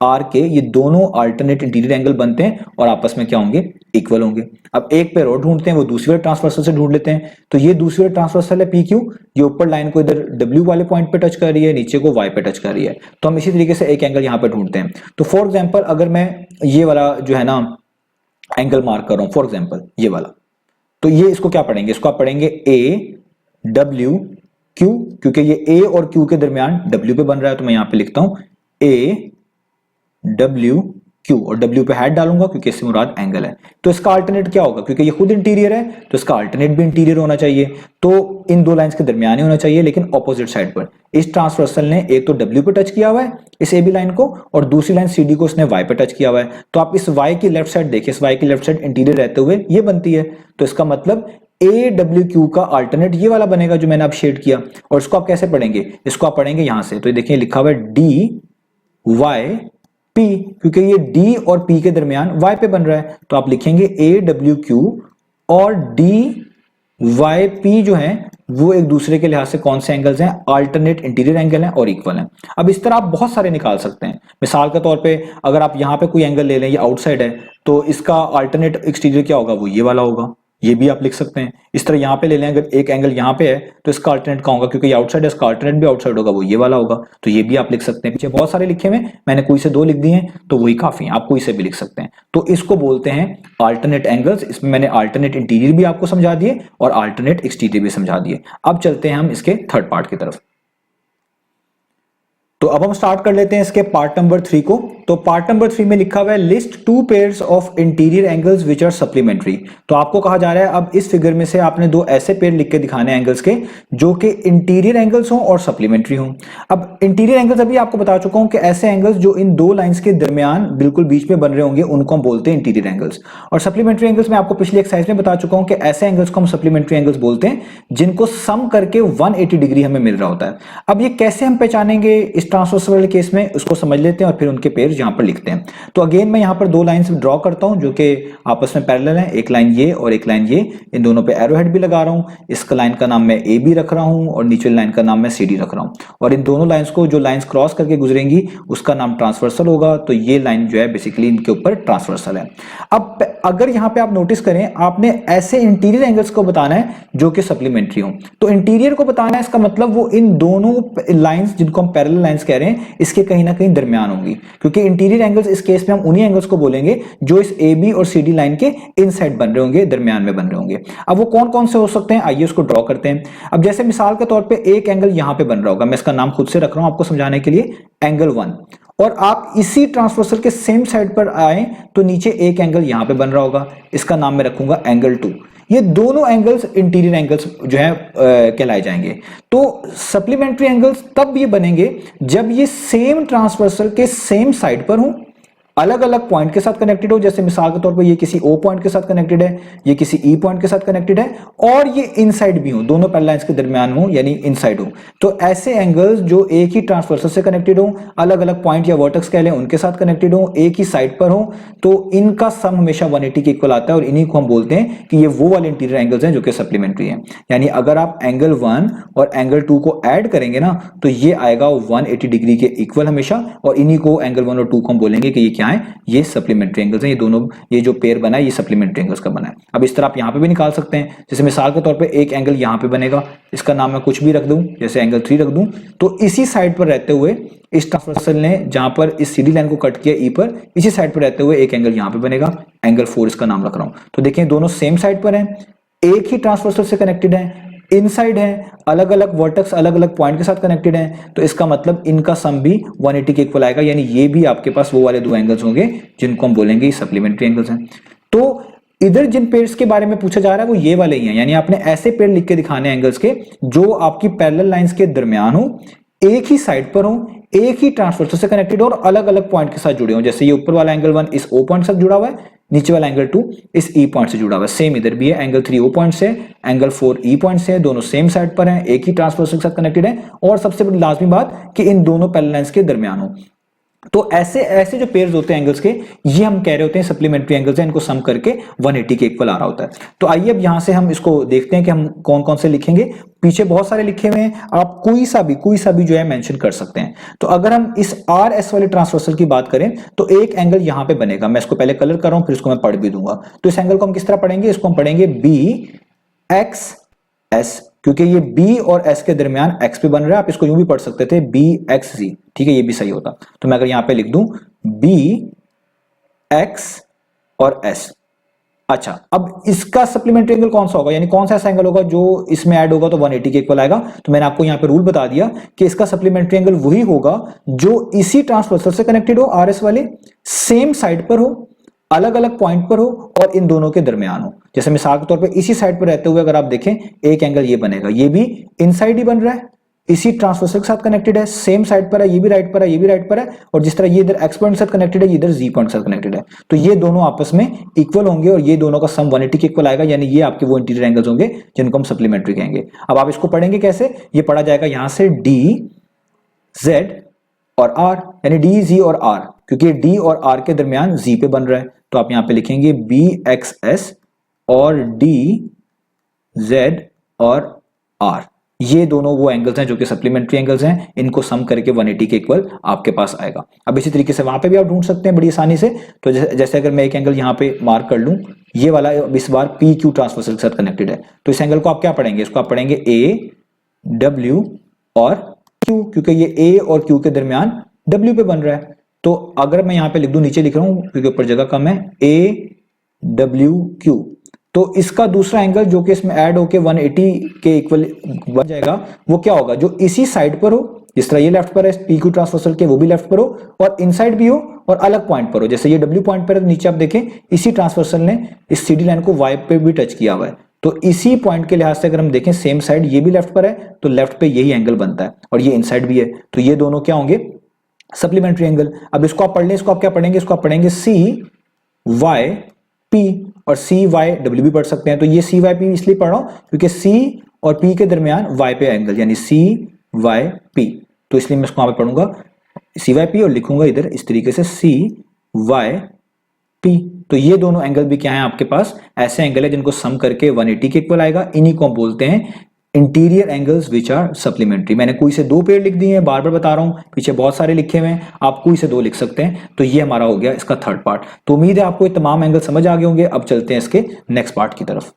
आर के, ये दोनों अल्टरनेट इंटीरियर एंगल बनते हैं और आपस में क्या होंगे, इक्वल होंगे। अब एक पेयर और ढूंढते हैं, वो दूसरी वाले ट्रांसवर्सल से ढूंढ लेते हैं। तो ये दूसरी वाले ट्रांसवर्सल है पी क्यू, ये ऊपर लाइन को इधर डब्ल्यू वाले पॉइंट पे टच कर रही है, नीचे को वाई पे टच कर रही है, तो हम इसी तरीके से एक एंगल यहां पे ढूंढते हैं। तो फॉर एग्जाम्पल अगर मैं ये वाला जो है ना एंगल मार्क कर रहा हूं, फॉर एग्जाम्पल ये वाला, तो ये इसको क्या पढ़ेंगे, इसको आप पढ़ेंगे ए डब्ल्यू क्यू, क्योंकि ये ए और क्यू के दरमियान डब्ल्यू पे बन रहा है, तो मैं यहां पे लिखता हूं ए डब्ल्यू क्यू, और डब्ल्यू पे हैड डालूंगा क्योंकि इससे मुराद एंगल है। तो इसका अल्टरनेट क्या होगा, क्योंकि ये खुद इंटीरियर है तो इसका अल्टरनेट भी इंटीरियर होना चाहिए, तो इन 2 लाइंस के दरमियान ही होना चाहिए, लेकिन ऑपोजिट साइड पर। इस ट्रांसवर्सल ने एक तो डब्ल्यू पे टच किया हुआ है इस एबी लाइन को, और दूसरी लाइन सीडी को इसने वाई पे टच किया हुआ है। तो आप इस वाई की लेफ्ट साइड देखिए, इस वाई की लेफ्ट साइड इंटीरियर रहते हुए ये बनती है, तो इसका मतलब ए डब्ल्यू क्यू का अल्टरनेट ये वाला बनेगा जो मैंने अब शेड किया। और इसको आप कैसे पढ़ेंगे, इसको आप पढ़ेंगे यहां से, तो देखिए लिखा हुआ है डी वाई पी, क्योंकि ये डी और पी के दरमियान वाई पे बन रहा है, तो आप लिखेंगे ए डब्ल्यू क्यू और डी वाई पी जो है वो एक दूसरे के लिहाज से कौन से एंगल्स हैं, अल्टरनेट इंटीरियर एंगल हैं और इक्वल हैं। अब इस तरह आप बहुत सारे निकाल सकते हैं। मिसाल के तौर पे अगर आप यहां पे कोई एंगल ले लें, ये आउटसाइड है, तो इसका अल्टरनेट एक्सटीरियर क्या होगा, वो ये वाला होगा, ये भी आप लिख सकते हैं। इस तरह यहां पे ले लें, अगर एक एंगल यहां पे है तो इसका अल्टरनेट कहाँ होगा, क्योंकि ये आउटसाइड है, इसका अल्टरनेट भी आउटसाइड होगा, वो ये वाला होगा, तो ये भी आप लिख सकते हैं। पीछे बहुत सारे लिखे हुए, मैंने कोई से 2 लिख दिए हैं तो वही काफी है, आप कोई से भी लिख सकते हैं। तो इसको बोलते हैं अल्टरनेट एंगल्स। इसमें मैंने अल्टरनेट इंटीरियर भी आपको समझा दिए और अल्टरनेट एक्सटीरियर भी समझा दिए। अब चलते हैं हम इसके थर्ड पार्ट की तरफ। तो अब हम स्टार्ट कर लेते हैं इसके पार्ट नंबर 3 को। तो पार्ट नंबर 3 में लिखा हुआ है list 2 pairs of interior angles which are supplementary. तो आपको कहा जा रहा है अब इस फिगर में से आपने 2 ऐसे पेयर लिख के दिखाने हैं एंगल्स के जो कि इंटीरियर एंगल्स हों और सप्लीमेंट्री हों। अब इंटीरियर एंगल्स अभी आपको बता चुका हूं कि ऐसे एंगल्स जो इन 2 लाइंस के दरमियान बिल्कुल बीच में बन रहे होंगे उनको हम बोलते हैं इंटीरियर एंगल्स। और सप्लीमेंट्री एंगल्स मैं आपको पिछली एक्सरसाइज में बता चुका हूं कि ऐसे एंगल्स को हम सप्लीमेंट्री एंगल्स बोलते हैं जिनको सम करके 180 डिग्री हमें मिल रहा होता है। अब ये कैसे हम पहचानेंगे इस ट्रांसवर्सल वाले केस में, उसको समझ लेते हैं और फिर उनके पेयर यहां पर लिखते हैं। तो अगेन मैं यहां पर 2 लाइंस ड्रॉ करता हूं जो कि आपस में पैरेलल हैं, एक लाइन ये और एक लाइन ये, इन दोनों पे एरो हेड भी लगा रहा हूं। इसका लाइन का नाम मैं ए बी रख रहा हूं और नीचे लाइन का नाम मैं सी डी रख रहा हूं। और इन दोनों लाइंस को जो लाइंस क्रॉस करके गुजरेंगी उसका नाम ट्रांसवर्सल होगा, तो ये लाइन जो है बेसिकली इनके ऊपर ट्रांसवर्सल है। अब अगर यहां पे आप नोटिस करें, आपने ऐसे इंटीरियर एंगल्स को बताना है जो कि सप्लीमेंट्री हो। तो इंटीरियर को बताना है, इसका मतलब वो इन दोनों लाइंस जिनको हम पैरेलल लाइंस कह रहे हैं इसके कहीं ना कहीं दरमियान होंगी, क्योंकि इंटीरियर एंगल्स इस केस में हम उन्हीं एंगल्स को बोलेंगे जो इस ए बी और सी डी लाइन के इनसाइड बन रहे होंगे, दरमियान में बन रहे होंगे। अब वो कौन कौन से हो सकते हैं, आइए उसको ड्रॉ करते हैं। अब जैसे मिसाल के तौर पे एक एंगल यहां पे बन रहा होगा, मैं इसका नाम खुद से रख रहा हूं आपको समझाने के लिए, एंगल 1। और आप इसी ट्रांसवर्सल के सेम साइड पर आए तो नीचे एक एंगल यहां पे बन रहा होगा, इसका नाम मैं रखूंगा एंगल 2। ये दोनों एंगल्स इंटीरियर एंगल्स जो है कहलाए जाएंगे। तो सप्लीमेंट्री एंगल्स तब ये बनेंगे जब ये सेम ट्रांसवर्सल के सेम साइड पर हो, अलग अलग पॉइंट के साथ कनेक्टेड हो। जैसे मिसाल के तौर पर ये किसी ओ पॉइंट के साथ कनेक्टेड है, ये किसी ई पॉइंट के साथ कनेक्टेड है, और ये इनसाइड भी हो, दोनों पैरेलल लाइंस के दरमियान हो यानी इनसाइड हो। तो ऐसे एंगल्स जो एक ही ट्रांसवर्सल से कनेक्टेड हो, अलग अलग पॉइंट या वर्टेक्स कह लें उनके साथ कनेक्टेड हो, एक ही साइड पर हो, तो इनका सम हमेशा 180 के इक्वल आता है और इन्हीं को हम बोलते हैं कि ये वो वाले इंटीरियर एंगल्स हैं जो कि सप्लीमेंट्री हैं। यानी अगर आप एंगल 1 और एंगल 2 को ऐड करेंगे ना तो ये आएगा 180 डिग्री के इक्वल हमेशा, और इन्हीं को एंगल 1 और 2 को हम बोलेंगे कि ये क्या है, ये सप्लीमेंट्री एंगल्स हैं। ये दोनों, ये जो पेयर बना है ये सप्लीमेंट्री एंगल्स का बना है। अब इस तरह आप यहां पे भी निकाल सकते हैं। जैसे मिसाल के तौर पे एक एंगल यहां पे बनेगा, इसका नाम मैं कुछ भी रख दूं, जैसे एंगल 3 रख दूं, तो इसी साइड पर रहते हुए इस ट्रांसवर्सल ने जहां पर इस सीधी लाइन को कट किया ई पर, इसी साइड पर रहते हुए एक एंगल यहां पे बनेगा, एंगल 4 इसका नाम रख रहा हूं। तो देखिए दोनों सेम साइड पर हैं, एक ही ट्रांसवर्सल से कनेक्टेड है, इनसाइड है, अलग अलग वर्टेक्स अलग अलग पॉइंट के साथ कनेक्टेड हैं, तो इसका मतलब इनका सम भी 180 के इक्वल आएगा। यानी ये भी आपके पास वो वाले 2 एंगल्स होंगे जिनको हम बोलेंगे सप्लीमेंट्री एंगल्स हैं। तो इधर जिन पेयर्स के बारे में पूछा जा रहा है वो ये वाले ही हैं, यानी आपने ऐसे पेयर लिख के दिखाने एंगल्स के जो आपकी पैरेलल लाइंस के दरमियान हो, एक ही साइड पर हो, एक ही ट्रांसवर्सल से कनेक्टेड हो और अलग अलग पॉइंट के साथ जुड़े हो। जैसे ये ऊपर वाला एंगल 1 इस ओ पॉइंट से जुड़ा हुआ है, नीचे वाला एंगल 2 इस ई पॉइंट से जुड़ा हुआ है। सेम इधर भी है, एंगल 3 ओ पॉइंट से, एंगल 4 ई पॉइंट से, दोनों सेम साइड पर हैं, एक ही ट्रांसवर्सल के साथ कनेक्टेड है, और सबसे बड़ी लाजमी बात कि इन दोनों पैरेलल लाइंस के दरमियान हो। तो ऐसे ऐसे जो पेयर्स होते हैं एंगल्स के, ये हम कह रहे होते हैं सप्लीमेंट्री एंगल्स हैं, इनको सम करके 180 के इक्वल आ रहा होता है। तो आइए अब यहां से हम इसको देखते हैं कि हम कौन कौन से लिखेंगे। पीछे बहुत सारे लिखे हुए हैं, आप कोई सा भी जो है मेंशन कर सकते हैं। तो अगर हम इस आर एस वाले ट्रांसवर्सल की बात करें तो एक एंगल यहां पे बनेगा, मैं इसको पहले कलर कर रहा हूं फिर इसको मैं पढ़ भी दूंगा। तो इस एंगल को हम किस तरह पढ़ेंगे, इसको हम पढ़ेंगे बी एक्स एस, क्योंकि ये B और S के दरमियान X पे बन रहा है। आप इसको यूं भी पढ़ सकते थे BXC, ठीक है, ये भी सही होता। तो मैं अगर यहां पे लिख दूं B X और S, अच्छा अब इसका सप्लीमेंट्री एंगल कौन सा होगा, यानी कौन सा ऐसा एंगल होगा जो इसमें ऐड होगा तो 180 के इक्वल आएगा। तो मैंने आपको यहां पे रूल बता दिया कि इसका सप्लीमेंट्री एंगल वही होगा जो इसी ट्रांसवर्सल से कनेक्टेड हो, RS वाले, सेम साइड पर हो, अलग अलग पॉइंट पर हो और इन दोनों के दरमियान हो। जैसे मिसाल के तौर पे इसी साइड पर रहते हुए अगर आप देखें एक एंगल ये बनेगा, ये भी इनसाइड ही बन रहा है, इसी ट्रांसवर्सल के साथ कनेक्टेड है, सेम साइड पर है, ये भी राइट पर है, ये भी राइट पर है, और जिस तरह ये इधर एक्स पॉइंट के साथ कनेक्टेड है, ये इधर जी पॉइंट के साथ कनेक्टेड है, तो ये दोनों आपस में इक्वल होंगे और ये दोनों का सम 180 के इक्वल आएगा, यानी ये आपके वो इंटीरियर एंगल्स होंगे जिनको हम सप्लीमेंट्री कहेंगे। अब आप इसको पढ़ेंगे कैसे, ये पढ़ा जाएगा यहां से डी जेड और आर, यानी डी जी और आर, क्योंकि डी और आर के दरमियान जी पे बन रहा है, तो आप यहां पे लिखेंगे बी एक्स एस और डी जेड और आर, ये दोनों वो एंगल्स हैं जो कि सप्लीमेंट्री एंगल्स हैं, इनको सम करके 180 के इक्वल आपके पास आएगा। अब इसी तरीके से वहां पे भी आप ढूंढ सकते हैं बड़ी आसानी से, तो जैसे अगर मैं एक एंगल यहां पे मार्क कर लूं, ये वाला इस बार पी क्यू ट्रांसवर्सल के साथ कनेक्टेड है, तो इस एंगल को आप क्या पढ़ेंगे, इसको आप पढ़ेंगे ए डब्ल्यू और क्यू, क्योंकि ये ए और क्यू के दरमियान डब्ल्यू पे बन रहा है। तो अगर मैं यहां पे लिख दूं, नीचे लिख रहा हूं क्योंकि ऊपर जगह कम है, ए डब्ल्यू क्यू, तो इसका दूसरा एंगल जो कि इसमें ऐड होके 180 के इक्वल बन जाएगा, वो क्या होगा, जो इसी साइड पर हो, जिस तरह ये लेफ्ट पर है पी क्यू ट्रांसवर्सल के, वो भी लेफ्ट पर हो और इनसाइड भी हो और अलग पॉइंट पर हो, जैसे ये डब्ल्यू पॉइंट पर है, नीचे आप देखें इसी ट्रांसवर्सल ने इस सीडी लाइन को वाई पे भी टच किया हुआ है, तो इसी पॉइंट के लिहाज से अगर हम देखें सेम साइड, ये भी लेफ्ट पर है तो लेफ्ट पे यही एंगल बनता है और ये इनसाइड भी है, तो ये दोनों क्या होंगे, सप्लीमेंट्री एंगल। अब इसको आप पढ़ लें, इसको आप क्या पढ़ेंगे, इसको आप पढ़ेंगे सी वाई पी, और सी वाई डब्ल्यू भी पढ़ सकते हैं, तो ये सी वाई पी इसलिए पढ़ रहा हूं क्योंकि सी और पी के दरमियान वाई पे एंगल, यानी सी वाई पी, तो इसलिए मैं इसको यहां पे पढ़ूंगा सी वाई पी और लिखूंगा इधर इस तरीके से सी वाई पी। तो ये दोनों एंगल भी क्या है आपके पास, ऐसे एंगल है जिनको सम करके 180 के इक्वल आएगा, इन्हीं को हम बोलते हैं interior angles which are supplementary. मैंने कोई से दो पेड़ लिख दिए हैं, बार बार बता रहा हूं, पीछे बहुत सारे लिखे हुए हैं, आप कोई से दो लिख सकते हैं। तो ये हमारा हो गया इसका थर्ड पार्ट। तो उम्मीद है आपको ये तमाम एंगल समझ आ गए होंगे। अब चलते हैं इसके नेक्स्ट पार्ट की तरफ।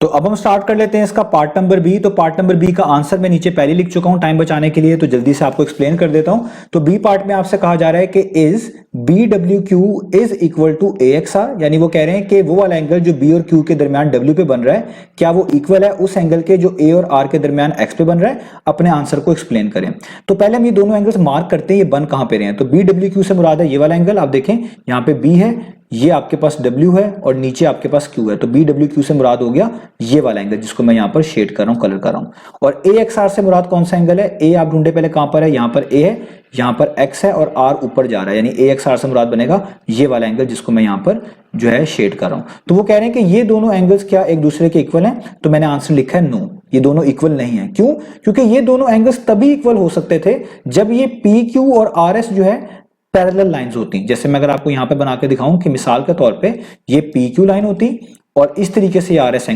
तो अब हम स्टार्ट कर लेते हैं इसका पार्ट नंबर बी। तो पार्ट नंबर बी का आंसर मैं नीचे पहले लिख चुका हूं टाइम बचाने के लिए, तो जल्दी से आपको एक्सप्लेन कर देता हूं। तो बी पार्ट में आपसे कहा जा रहा है कि is B W Q is equal to A X R, यानी वो कह रहे हैं कि वो वाला एंगल जो बी और क्यू के दरमियान डब्ल्यू पे बन रहा है, क्या वो इक्वल है उस एंगल के जो ए और आर के दरमियान एक्स पे बन रहा है। अपने आंसर को एक्सप्लेन करें। तो पहले हम ये दोनों एंगल्स मार्क करते हैं, ये बन कहां पे रहे हैं। तो बी डब्ल्यू क्यू से मुराद है ये वाला एंगल, आप देखें यहां पे बी है, ये आपके पास W है और नीचे आपके पास Q है, तो BWQ से मुराद हो गया ये वाला एंगल जिसको मैं यहां पर शेड कर रहा हूं, कलर कर रहा हूं। और AXR से मुराद कौन सा एंगल है, A आप ढूंढे पहले कहां पर है, यहां पर A है, यहां पर X है और R ऊपर जा रहा है, यानी AXR से मुराद बनेगा ये वाला एंगल जिसको मैं यहां पर जो है शेड कर रहा हूं। तो वो कह रहे हैं कि ये दोनों एंगल्स क्या एक दूसरे के इक्वल हैं, तो मैंने आंसर लिखा है नो, ये दोनों इक्वल नहीं है। क्यों? क्योंकि ये दोनों एंगल्स तभी इक्वल हो सकते थे जब ये PQ और RS जो है पैरेलल लाइंस होती। जैसे मैं अगर आपको यहां पे बना के दिखाऊं कि मिसाल के तौर पे ये PQ लाइन होती और इस तरीके से RS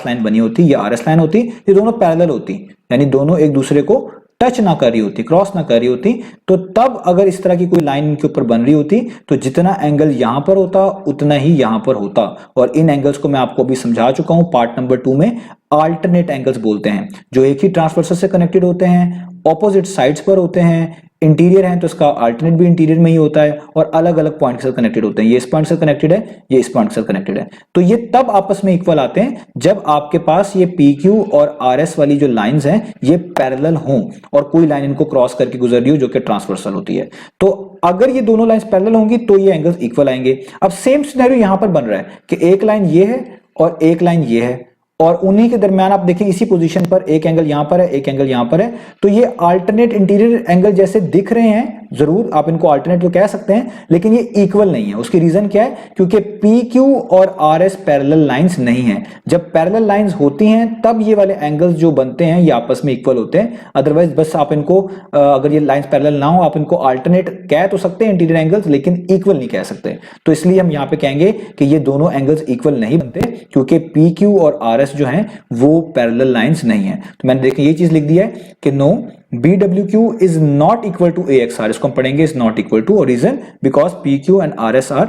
लाइन बनी होती, ये RS लाइन होती, ये दोनों पैरेलल होती, यानी दोनों एक दूसरे को टच ना कर रही होती, क्रॉस ना कर रही होती, तो तब अगर इस तरह की कोई लाइन इनके ऊपर बन रही होती तो जितना एंगल यहां पर होता उतना ही यहां पर होता। और इन एंगल्स को मैं आपको अभी समझा चुका हूं पार्ट नंबर 2 में, अल्टरनेट एंगल्स बोलते हैं, जो एक ही ट्रांसवर्सल से कनेक्टेड होते हैं, ऑपोजिट साइड्स पर होते हैं, इंटीरियर है तो इसका अल्टरनेट भी इंटीरियर में ही होता है और अलग अलग पॉइंट के साथ कनेक्टेड होते हैं। ये इस पॉइंट से कनेक्टेड है, ये इस पॉइंट से कनेक्टेड है, तो ये तब आपस में इक्वल आते हैं जब आपके पास ये PQ और RS वाली जो लाइंस हैं ये पैरेलल हों और कोई लाइन इनको क्रॉस करके गुजर रही हो जो कि ट्रांसवर्सल होती है। तो अगर ये दोनों लाइंस पैरेलल होंगी तो ये एंगल्स इक्वल आएंगे। अब सेम सिनेरियो यहां पर बन रहा है कि एक लाइन ये है और एक लाइन ये है और उन्हीं के दरमियान आप देखें इसी पोजीशन पर एक एंगल यहां पर है, एक एंगल यहां पर है, तो ये अल्टरनेट इंटीरियर एंगल जैसे दिख रहे हैं, जरूर आप इनको अल्टरनेट तो कह सकते हैं, लेकिन ये इक्वल नहीं है। उसकी रीजन क्या है, क्योंकि PQ और RS पैरेलल लाइंस नहीं है। जब पैरेलल लाइंस होती हैं तब ये वाले एंगल्स जो बनते हैं ये आपस में इक्वल होते हैं, अदरवाइज बस आप इनको अगर ये लाइंस पैरेलल ना हो आप इनको अल्टरनेट कह तो सकते हैं इंटीरियर एंगल्स, लेकिन इक्वल नहीं कह सकते। तो इसलिए हम यहां पे कहेंगे कि ये दोनों एंगल्स इक्वल नहीं बनते क्योंकि PQ और RS जो हैं वो पैरेलल लाइंस नहीं है। तो मैंने देखिए ये चीज लिख दिया है कि no BWQ is not equal to AXR, इसको हम पढ़ेंगे is not equal to, और reason because PQ and RS are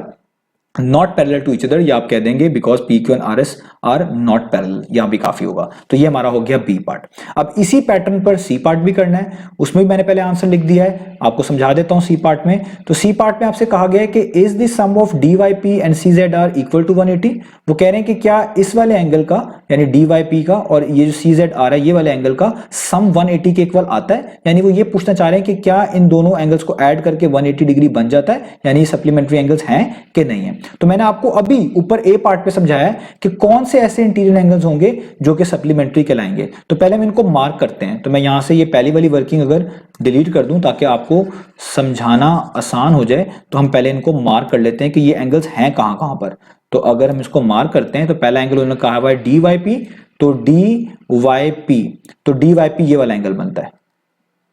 not parallel to each other, या आप कह देंगे because PQ and RS are not parallel, यहां भी काफी होगा। तो ये हमारा हो गया बी पार्ट। अब इसी पैटर्न पर सी पार्ट भी करना है, उसमें भी मैंने पहले आंसर लिख दिया है, आपको समझा देता हूं सी पार्ट में। तो सी पार्ट में आपसे कहा गया है कि is the sum of DYP and CZR equal to 180। वो कह रहे हैं कि क्या इस वाले एंगल का यानी DYP का और ये जो CZR है ये वाले एंगल का सम 180 के इक्वल आता है, यानी वो ये पूछना चाह रहे हैं कि क्या इन दोनों एंगल्स को ऐड करके 180 डिग्री बन जाता है, यानी सप्लीमेंट्री एंगल्स हैं कि नहीं है। तो मैंने आपको अभी ऊपर ए पार्ट पे समझाया है कि कौन से ऐसे इंटीरियर एंगल्स होंगे जो कि सप्लीमेंट्री कहलाएंगे। तो पहले हम इनको मार्क करते हैं। तो मैं यहां से ये पहली वाली वर्किंग अगर डिलीट कर दूं ताकि आपको समझाना आसान हो जाए, तो हम पहले इनको मार्क कर लेते हैं कि ये एंगल्स हैं कहां कहां पर। तो अगर हम इसको मार्क करते हैं तो पहला एंगल उन्होंने कहा हुआ है डी वाई पी, तो डी वाई पी, तो डी वाई पी ये वाला एंगल बनता है,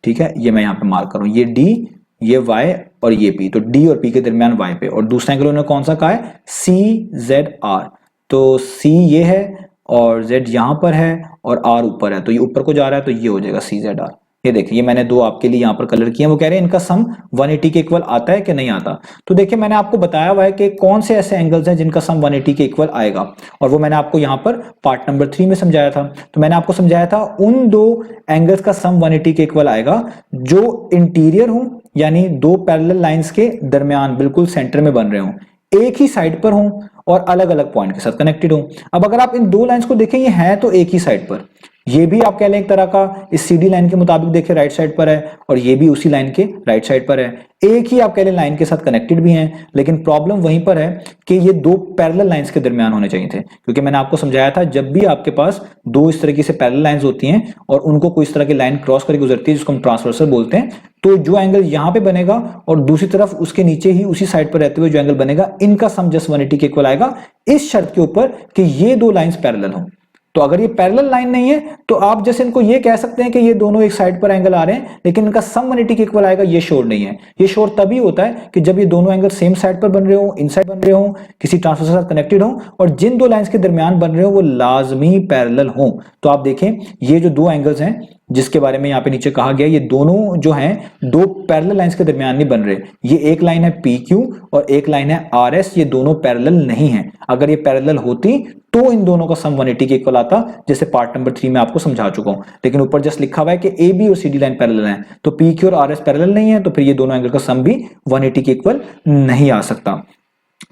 ठीक है। ये मैं यहां पे मार्क करूं, ये डी, ये y और ये p, तो d और p के दरमियान y पे। और दूसरा एंगल उन्होंने कौन सा कहा है, CZR, तो c ये है और z यहां पर है और r ऊपर है, तो ये ऊपर को जा रहा है, तो ये हो जाएगा CZR। ये देखिए, ये मैंने दो आपके लिए यहां पर कलर किए हैं। वो कह रहे हैं इनका सम 180 के इक्वल आता है कि नहीं आता। तो देखिए, मैंने आपको बताया हुआ है कि कौन से ऐसे एंगल्स हैं जिनका सम 180 के इक्वल आएगा, और वो मैंने आपको यहां पर पार्ट नंबर 3 में समझाया था। तो मैंने आपको समझाया था उन दो एंगल्स का सम 180 के इक्वल आएगा जो इंटीरियर हो, यानी दो पैरेलल लाइंस के दरमियान बिल्कुल सेंटर में बन रहे हो, एक ही साइड पर हो और अलग अलग पॉइंट के साथ कनेक्टेड हो। अब अगर आप इन दो लाइंस को देखें, ये है तो एक ही साइड पर, ये भी आप कह लें एक तरह का इस सीडी लाइन के मुताबिक देखें राइट साइड पर है, और ये भी उसी लाइन के राइट साइड पर है, एक ही आप कह लें लाइन के साथ कनेक्टेड भी हैं। लेकिन प्रॉब्लम वहीं पर है कि ये दो पैरेलल लाइंस के दरमियान होने चाहिए थे, क्योंकि मैंने आपको समझाया था जब भी आपके पास दो इस तरीके से पैरेलल लाइंस होती हैं और उनको कोई इस तरह की लाइन क्रॉस करके गुजरती है जिसको हम ट्रांसवर्सल बोलते हैं, तो जो एंगल यहां पे बनेगा और दूसरी तरफ उसके नीचे ही उसी साइड पर रहते हुए जो एंगल बनेगा, इनका सम जस्ट 180 के इक्वल आएगा, इस शर्त के ऊपर कि ये दो लाइंस पैरेलल हो। तो अगर ये पैरेलल लाइन नहीं है तो आप जैसे इनको ये कह सकते हैं कि ये दोनों एक साइड पर एंगल आ रहे हैं, लेकिन इनका सम 180 के इक्वल आएगा, ये श्योर नहीं है। ये श्योर तभी होता है कि जब ये दोनों एंगल सेम साइड पर बन रहे हो, इन साइड बन रहे हो, किसी ट्रांसफर के साथ कनेक्टेड हो, और जिन दो लाइंस के दरमियान बन रहे हो वो लाजमी पैरेलल हो। तो आप देखें, ये जो दो एंगल्स हैं जिसके बारे में यहाँ पे नीचे कहा गया, ये दोनों जो हैं दो पैरेलल लाइंस के दरमियान नहीं बन रहे। ये एक लाइन है PQ और एक लाइन है RS, ये दोनों पैरेलल नहीं है। अगर ये पैरेलल होती तो इन दोनों का सम 180 के इक्वल आता, जैसे पार्ट नंबर 3 में आपको समझा चुका हूं। लेकिन ऊपर जस्ट लिखा हुआ है कि AB और CD लाइन पैरेलल है, तो PQ और RS पैरेलल नहीं है, तो फिर ये दोनों एंगल का सम भी 180 के इक्वल नहीं आ सकता।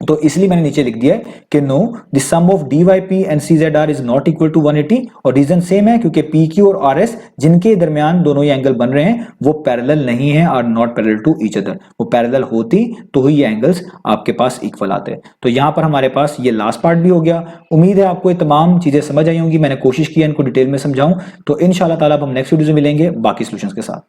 तो इसलिए मैंने नीचे लिख दिया है कि no, the sum of DYP and CZR is not equal to 180, और रीजन सेम है क्योंकि PQ और RS जिनके दरमियान दोनों ये एंगल बन रहे हैं वो पैरेलल नहीं है, और not parallel to each other. वो पैरेलल होती तो ही ये एंगल्स आपके पास इक्वल आते। तो यहां पर हमारे पास ये लास्ट पार्ट भी हो गया। उम्मीद है आपको ये तमाम चीजें समझ आई होंगी। मैंने कोशिश की इनको डिटेल में समझाऊं। तो इंशाल्लाह ताला हम नेक्स्ट वीडियो में मिलेंगे बाकी सॉल्यूशंस के साथ।